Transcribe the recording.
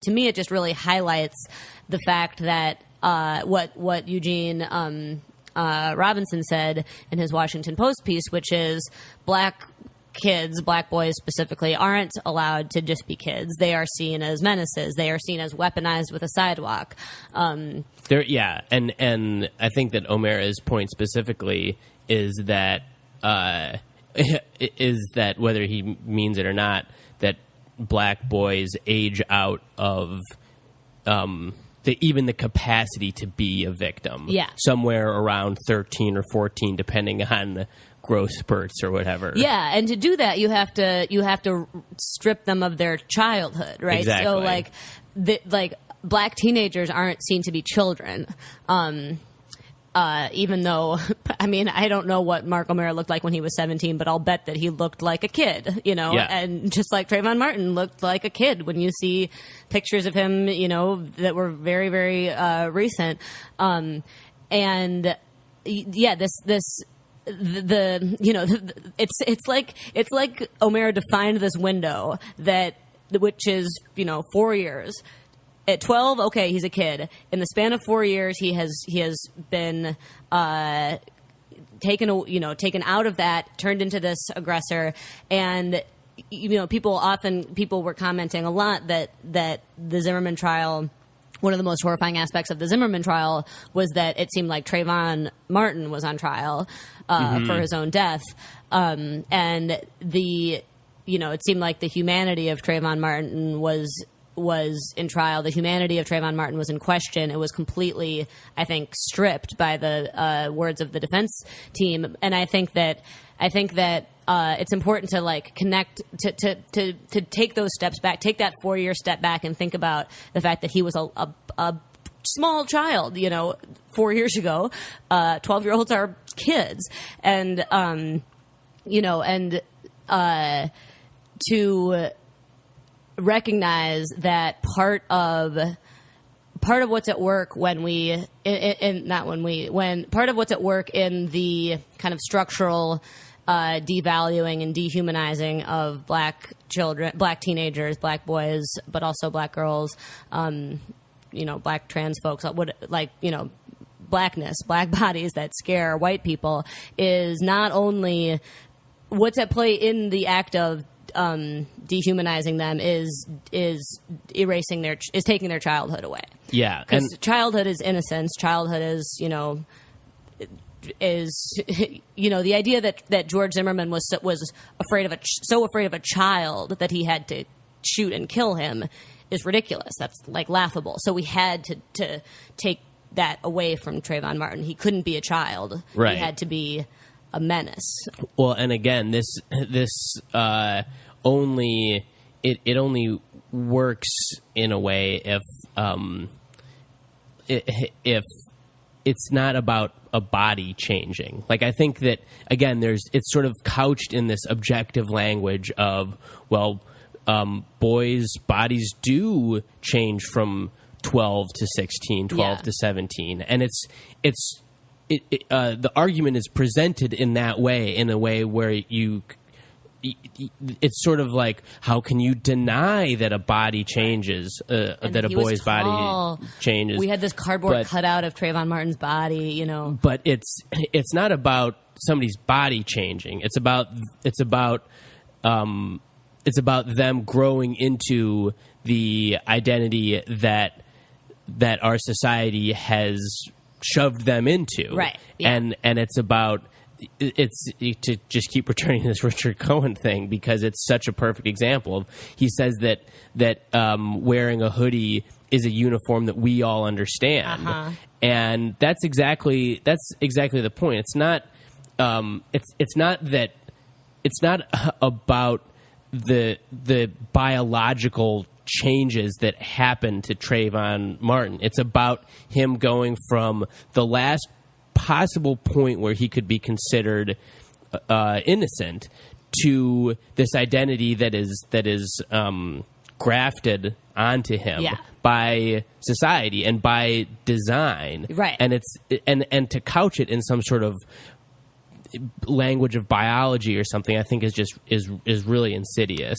to me, it just really highlights the fact that what Eugene Robinson said in his Washington Post piece, which is black kids, black boys specifically, aren't allowed to just be kids. They are seen as menaces. They are seen as weaponized with a sidewalk. And I think that O'Mara's point specifically is that whether he means it or not, that black boys age out of even the capacity to be a victim. Yeah. Somewhere around 13 or 14, depending on growth spurts or whatever. Yeah, and to do that, you have to strip them of their childhood, right? Exactly. So, like black teenagers aren't seen to be children. Even though, I mean, I don't know what Mark O'Mara looked like when he was 17, but I'll bet that he looked like a kid, you know, Yeah. and just like Trayvon Martin looked like a kid when you see pictures of him, you know, that were very, very recent. It's like O'Mara defined this window which is, you know, 4 years. At 12, okay, he's a kid. In the span of 4 years, he has been taken out of that, turned into this aggressor, and you know, people were commenting a lot that the Zimmerman trial. One of the most horrifying aspects of the Zimmerman trial was that it seemed like Trayvon Martin was on trial for his own death, and it seemed like the humanity of Trayvon Martin was in trial. The humanity of Trayvon Martin was in question. It was completely, I think, stripped by the words of the defense team. And I think that it's important to like connect to take those steps back, take that 4-year step back, and think about the fact that he was a small child, you know, 4 years ago. 12-year-olds are kids, and to recognize that part of what's at work when part of what's at work in the kind of structural devaluing and dehumanizing of black children, black teenagers, black boys, but also black girls, black trans folks, blackness, black bodies that scare white people, is not only what's at play in the act of dehumanizing them is taking their childhood away. Yeah, because childhood is innocence. Childhood is the idea that George Zimmerman was so afraid of a child that he had to shoot and kill him is ridiculous. That's like laughable. So we had to take that away from Trayvon Martin. He couldn't be a child. Right. He had to be a menace. Well, and again, this only works in a way if it's not about a body changing. Like, I think that again, it's sort of couched in this objective language of, well, boys' bodies do change from 12 to 16, 12 to 17, and the argument is presented in that way, in a way where it's sort of like, how can you deny that a body changes, that a boy's body changes? We had this cardboard cutout of Trayvon Martin's body, you know. But it's not about somebody's body changing. It's about them growing into the identity that our society has shoved them into. Right. Yeah. And it's to just keep returning to this Richard Cohen thing, because it's such a perfect example. He says that wearing a hoodie is a uniform that we all understand, and that's exactly the point. It's not about the biological changes that happened to Trayvon Martin. It's about him going from the last possible point where he could be considered innocent to this identity that is grafted onto him by society and by design. Right. And and to couch it in some sort of language of biology or something, I think is really insidious.